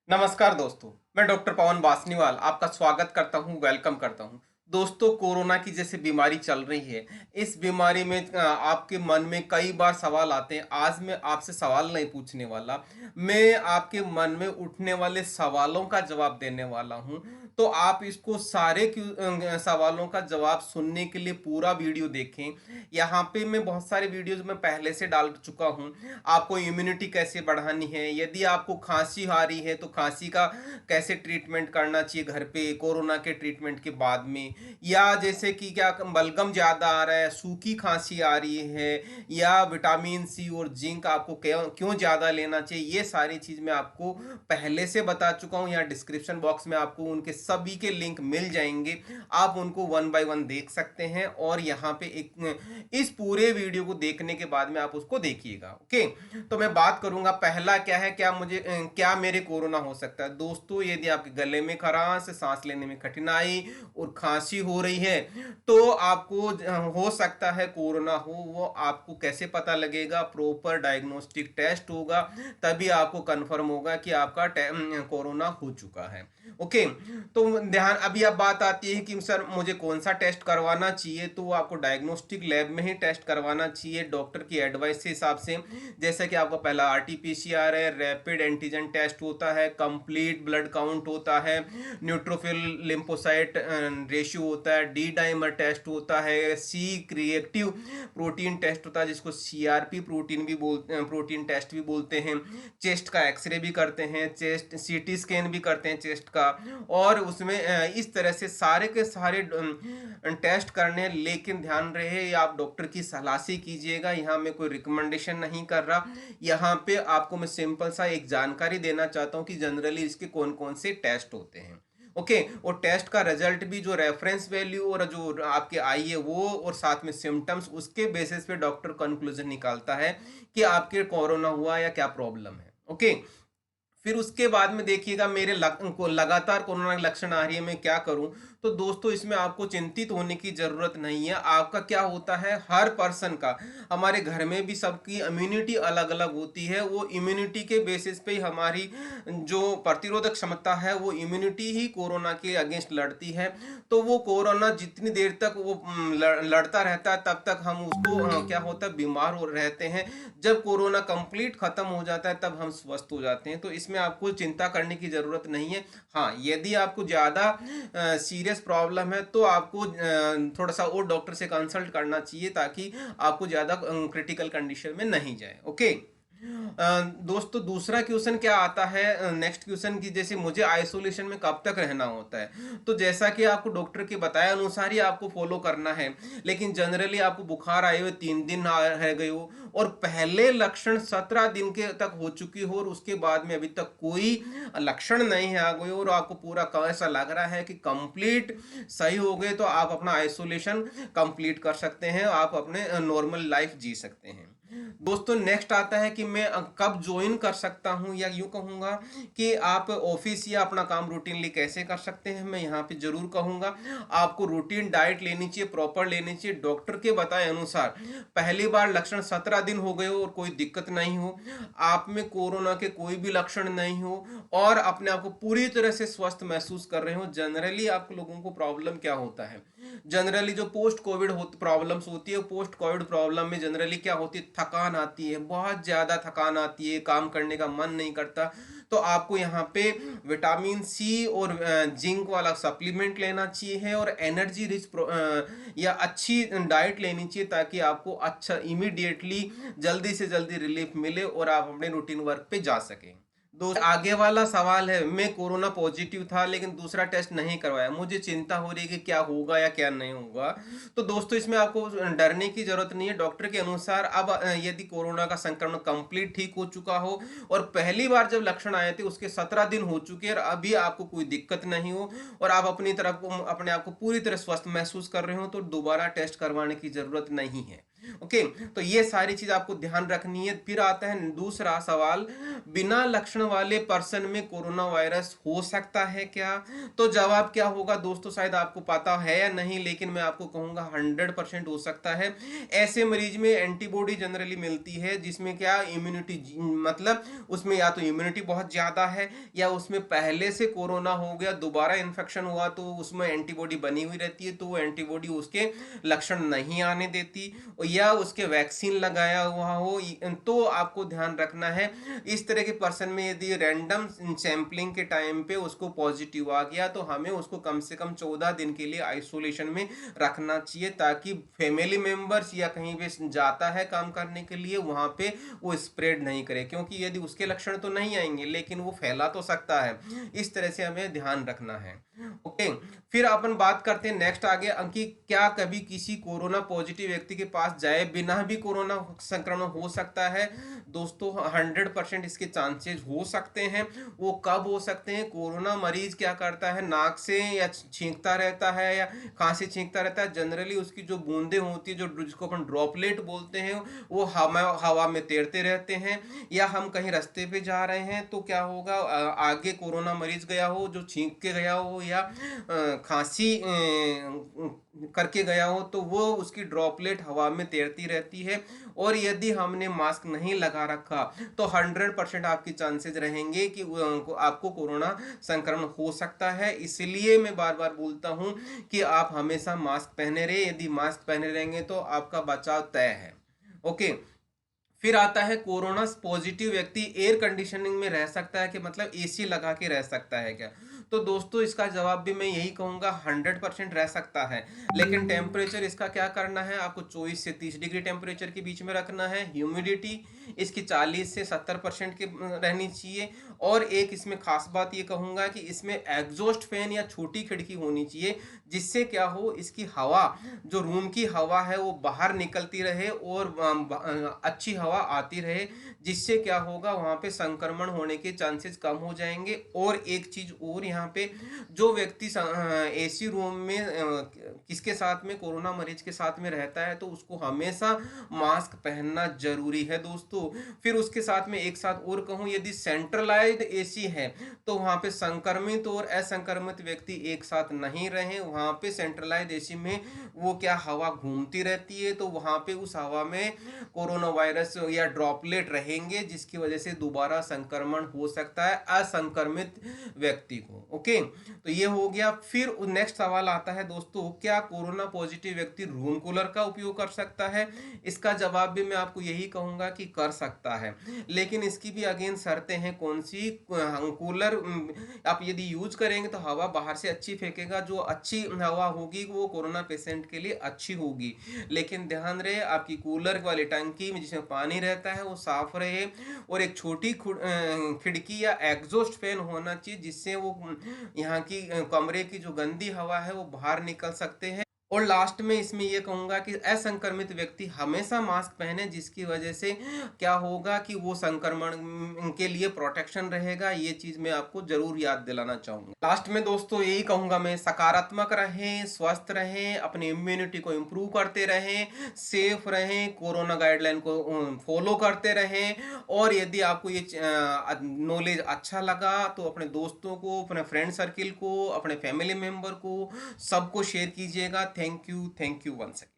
नमस्कार दोस्तों, मैं डॉक्टर पवन बासनीवाल आपका स्वागत करता हूं, वेलकम करता हूं। दोस्तों, कोरोना की जैसे बीमारी चल रही है, इस बीमारी में आपके मन में कई बार सवाल आते हैं। आज मैं आपसे सवाल नहीं पूछने वाला, मैं आपके मन में उठने वाले सवालों का जवाब देने वाला हूं। तो आप इसको सारे सवालों का जवाब सुनने के लिए पूरा वीडियो देखें। यहाँ पे मैं बहुत सारे वीडियोज में पहले से डाल चुका हूँ। आपको इम्यूनिटी कैसे बढ़ानी है, यदि आपको खांसी आ रही है तो खांसी का कैसे ट्रीटमेंट करना चाहिए घर पे कोरोना के ट्रीटमेंट के बाद में, या जैसे कि क्या बलगम ज़्यादा आ रहा है, सूखी खांसी आ रही है, या विटामिन सी और जिंक आपको क्यों क्यों ज़्यादा लेना चाहिए, ये सारी चीज़ मैं आपको पहले से बता चुका हूँ। यहाँ डिस्क्रिप्शन बॉक्स में आपको उनके सभी के लिंक मिल जाएंगे। आप उनको वन बाय वन देख सकते हैं और यहाँ पे एक इस पूरे वीडियो को देखने के बाद में आप उसको देखिएगा। ओके, तो मैं बात करूंगा पहला क्या है, क्या मेरे कोरोना हो सकता है। दोस्तों, यदि आपके गले में खराश, सांस लेने में कठिनाई और खांसी हो रही है तो आपको हो सकता है कोरोना हो। वो आपको कैसे पता लगेगा? प्रॉपर डायग्नोस्टिक टेस्ट होगा, तभी आपको कंफर्म होगा कि आपका कोरोना हो चुका है। ओके, तो ध्यान अभी अब बात आती है कि सर मुझे कौन सा टेस्ट करवाना चाहिए। तो आपको डायग्नोस्टिक लैब में ही टेस्ट करवाना चाहिए डॉक्टर की एडवाइस के हिसाब से। जैसे कि आपका पहला आरटीपीसीआर है, रैपिड एंटीजन टेस्ट होता है, कंप्लीट ब्लड काउंट होता है, न्यूट्रोफिल लिम्फोसाइट रेशियो होता है, डी डाइमर टेस्ट होता है, सी क्रिएटिव प्रोटीन टेस्ट होता है जिसको सीआरपी प्रोटीन टेस्ट भी बोलते हैं। चेस्ट का एक्सरे भी करते हैं, चेस्ट सीटी स्कैन भी करते हैं चेस्ट का। और उसमें इस तरह से सारे के सारे टेस्ट करने हैं, लेकिन ध्यान रहे आप डॉक्टर की सलाह से कीजिएगा। यहाँ मैं कोई रिकमेंडेशन नहीं कर रहा, यहाँ पे आपको मैं सिंपल सा एक जानकारी देना चाहता हूँ कि जनरली इसके कौन कौन से टेस्ट होते हैं। ओके, और टेस्ट का रिजल्ट भी जो रेफरेंस वैल्यू और जो आपके आई है वो और साथ में सिम्टम्स, उसके बेसिस पे डॉक्टर कंक्लूजन निकालता है कि आपके कोरोना हुआ या क्या प्रॉब्लम है। ओके, फिर उसके बाद में देखिएगा मेरे को लगातार कोरोना के लक्षण आ रही है, मैं क्या करूं। तो दोस्तों, इसमें आपको चिंतित होने की जरूरत नहीं है। आपका क्या होता है, हर पर्सन का, हमारे घर में भी सबकी इम्यूनिटी अलग अलग होती है। वो इम्यूनिटी के बेसिस पे ही हमारी जो प्रतिरोधक क्षमता है वो इम्यूनिटी ही कोरोना के अगेंस्ट लड़ती है। तो वो कोरोना जितनी देर तक वो लड़ता रहता है तब तक हम उसको क्या होता है, बीमार हो रहते हैं। जब कोरोना कंप्लीट खत्म हो जाता है तब हम स्वस्थ हो जाते हैं। तो इसमें आपको चिंता करने की जरूरत नहीं है। हाँ, यदि आपको ज्यादा सीरियस प्रॉब्लम है तो आपको थोड़ा सा और डॉक्टर से कंसल्ट करना चाहिए ताकि आपको ज्यादा क्रिटिकल कंडीशन में नहीं जाए। ओके, दोस्तों, दूसरा क्वेश्चन क्या आता है, नेक्स्ट क्वेश्चन की जैसे मुझे आइसोलेशन में कब तक रहना होता है। तो जैसा कि आपको डॉक्टर के बताया अनुसार ही आपको फॉलो करना है। लेकिन जनरली आपको बुखार आए हुए 3 दिन रह गए हो और पहले लक्षण 17 दिन के तक हो चुकी हो और उसके बाद में अभी तक कोई लक्षण नहीं है आ गए और आपको पूरा ऐसा लग रहा है कि कंप्लीट सही हो गए, तो आप अपना आइसोलेशन कंप्लीट कर सकते हैं, आप अपने नॉर्मल लाइफ जी सकते हैं। दोस्तों, नेक्स्ट आता है कि मैं कब ज्वाइन कर सकता हूं, या यूं कहूंगा कि आप ऑफिस या अपना काम रूटीनली कैसे कर सकते हैं। मैं यहाँ पे जरूर कहूंगा आपको रूटीन डाइट लेनी चाहिए, प्रॉपर लेनी चाहिए डॉक्टर के बताए अनुसार। पहली बार लक्षण 17 दिन हो गए हो और कोई दिक्कत नहीं हो, आप में कोरोना के कोई भी लक्षण नहीं हो और अपने आप को पूरी तरह से स्वस्थ महसूस कर रहे हो। जनरली आप लोगों को प्रॉब्लम क्या होता है, जनरली जो पोस्ट कोविड प्रॉब्लम्स होती है, पोस्ट कोविड प्रॉब्लम में जनरली क्या होती है, थकान आती है, बहुत ज़्यादा थकान आती है, काम करने का मन नहीं करता। तो आपको यहाँ पे विटामिन सी और जिंक वाला सप्लीमेंट लेना चाहिए है और एनर्जी रिच या अच्छी डाइट लेनी चाहिए ताकि आपको अच्छा इमीडिएटली जल्दी से जल्दी रिलीफ मिले और आप अपने रूटीन वर्क पे जा सकें। दोस्त, आगे वाला सवाल है, मैं कोरोना पॉजिटिव था लेकिन दूसरा टेस्ट नहीं करवाया, मुझे चिंता हो रही है कि क्या होगा या क्या नहीं होगा। तो दोस्तों, इसमें आपको डरने की जरूरत नहीं है। डॉक्टर के अनुसार अब यदि कोरोना का संक्रमण कंप्लीट ठीक हो चुका हो और पहली बार जब लक्षण आए थे उसके 17 दिन हो चुके और अभी आपको कोई दिक्कत नहीं हो और आप अपनी तरफ अपने आप को पूरी तरह स्वस्थ महसूस कर रहे हो, तो दोबारा टेस्ट करवाने की जरूरत नहीं है। ओके, तो ये सारी चीज आपको ध्यान रखनी है। फिर आता है दूसरा सवाल, बिना लक्षण वाले पर्सन में कोरोना वायरस हो सकता है क्या? तो जवाब क्या होगा दोस्तों, शायद आपको पता है या नहीं, लेकिन मैं आपको कहूंगा 100% हो सकता है। ऐसे मरीज में एंटीबॉडी जनरली मिलती है, जिसमें क्या इम्यूनिटी, मतलब उसमें या तो इम्यूनिटी बहुत ज्यादा है, या उसमें पहले से कोरोना हो गया, दोबारा इन्फेक्शन हुआ तो उसमें एंटीबॉडी बनी हुई रहती है, तो वो एंटीबॉडी उसके लक्षण नहीं आने देती, या उसके वैक्सीन लगाया हुआ हो। तो आपको ध्यान रखना है, इस तरह के पर्सन में यदि रैंडम सैंपलिंग के टाइम पे उसको पॉजिटिव आ गया तो हमें उसको कम से कम 14 दिन के लिए आइसोलेशन में रखना चाहिए, ताकि फैमिली मेंबर्स या कहीं पे जाता है काम करने के लिए वहां पे वो स्प्रेड नहीं करे, क्योंकि यदि उसके लक्षण तो नहीं आएंगे लेकिन वो फैला तो सकता है। इस तरह से हमें ध्यान रखना है। ओके, फिर अपन बात करते हैं नेक्स्ट आगे अंकि क्या कभी किसी कोरोना पॉजिटिव व्यक्ति के पास जाए बिना भी कोरोना संक्रमण हो सकता है? दोस्तों 100% इसके चांसेस हो सकते हैं। वो कब हो सकते हैं? कोरोना मरीज क्या करता है, नाक से या छींकता रहता है या खांसी छींकता रहता है, जनरली उसकी जो बूंदें होती है, जो जिसको अपन ड्रॉपलेट बोलते हैं, वो हवा में तैरते रहते हैं। या हम कहीं रास्ते पे जा रहे हैं तो क्या होगा, आगे कोरोना मरीज गया हो जो छींक के गया हो या खांसी करके गया हो, तो वो उसकी ड्रॉपलेट हवा में तैरती रहती है। और यदि हमने मास्क नहीं लगा रखा तो 100% आपकी चांसेस रहेंगे कि आपको कोरोना संक्रमण हो सकता है। इसलिए मैं बार बार बोलता हूं कि आप हमेशा मास्क पहने रहे। यदि मास्क पहने रहेंगे तो आपका बचाव तय है। ओके, फिर आता है कोरोना पॉजिटिव व्यक्ति एयर कंडीशनिंग में रह सकता है कि, मतलब एसी लगा के रह सकता है क्या? तो दोस्तों इसका जवाब भी मैं यही कहूंगा, 100% रह सकता है। लेकिन टेम्परेचर इसका क्या करना है, आपको 24 से 30 डिग्री टेम्परेचर के बीच में रखना है। ह्यूमिडिटी इसकी 40 से 70% की रहनी चाहिए। और एक इसमें खास बात ये कहूंगा कि इसमें एग्जॉस्ट फैन या छोटी खिड़की होनी चाहिए, जिससे क्या हो, इसकी हवा, जो रूम की हवा है वो बाहर निकलती रहे और अच्छी हवा आती रहे, जिससे क्या होगा, वहां पे संक्रमण होने के चांसेस कम हो जाएंगे। और एक चीज और यहाँ पे, जो व्यक्ति एसी रूम में किसके साथ में, कोरोना मरीज के साथ में रहता है, तो उसको हमेशा मास्क पहनना जरूरी है दोस्तों। फिर उसके साथ में एक साथ और कहूं, यदि सेंट्रलाइज्ड एसी है तो वहां पे संक्रमित और असंक्रमित व्यक्ति एक साथ नहीं रहे। वहां पे सेंट्रलाइज्ड एसी में वो क्या, हवा घूमती रहती है, तो वहां पे उस हवा में कोरोना वायरस या ड्रॉपलेट रहेंगे, जिसकी वजह से दोबारा संक्रमण हो सकता है असंक्रमित व्यक्ति को। ओके, तो ये हो गया। फिर नेक्स्ट सवाल आता है दोस्तों, क्या कोरोना पॉजिटिव व्यक्ति रूम कूलर का उपयोग कर सकता है? इसका जवाब भी मैं आपको यही कहूंगा कि कर सकता है, लेकिन इसकी भी अगेन शर्तें हैं। कौन सी? कूलर आप यदि यूज करेंगे तो हवा बाहर से अच्छी फेंकेगा, जो अच्छी हवा होगी वो कोरोना पेशेंट के लिए अच्छी होगी। लेकिन ध्यान रहे, आपकी कूलर वाली टंकी में जिसमें पानी रहता है वो साफ रहे, और एक छोटी खिड़की या एग्जॉस्ट फैन होना चाहिए, जिससे वो यहाँ की कमरे की जो गंदी हवा है वो बाहर निकल सकते हैं। और लास्ट में इसमें यह कहूंगा कि असंक्रमित व्यक्ति हमेशा मास्क पहने, जिसकी वजह से क्या होगा कि वो संक्रमण के लिए प्रोटेक्शन रहेगा। ये चीज मैं आपको जरूर याद दिलाना चाहूंगा। लास्ट में दोस्तों यही कहूंगा मैं, सकारात्मक रहें, स्वस्थ रहें, अपनी इम्यूनिटी को इम्प्रूव करते रहें, सेफ रहें, कोरोना गाइडलाइन को फॉलो करते रहें। और यदि आपको ये नॉलेज अच्छा लगा तो अपने दोस्तों को, अपने फ्रेंड सर्किल को, अपने फैमिली मेंबर को, सबको शेयर कीजिएगा। Thank you once again.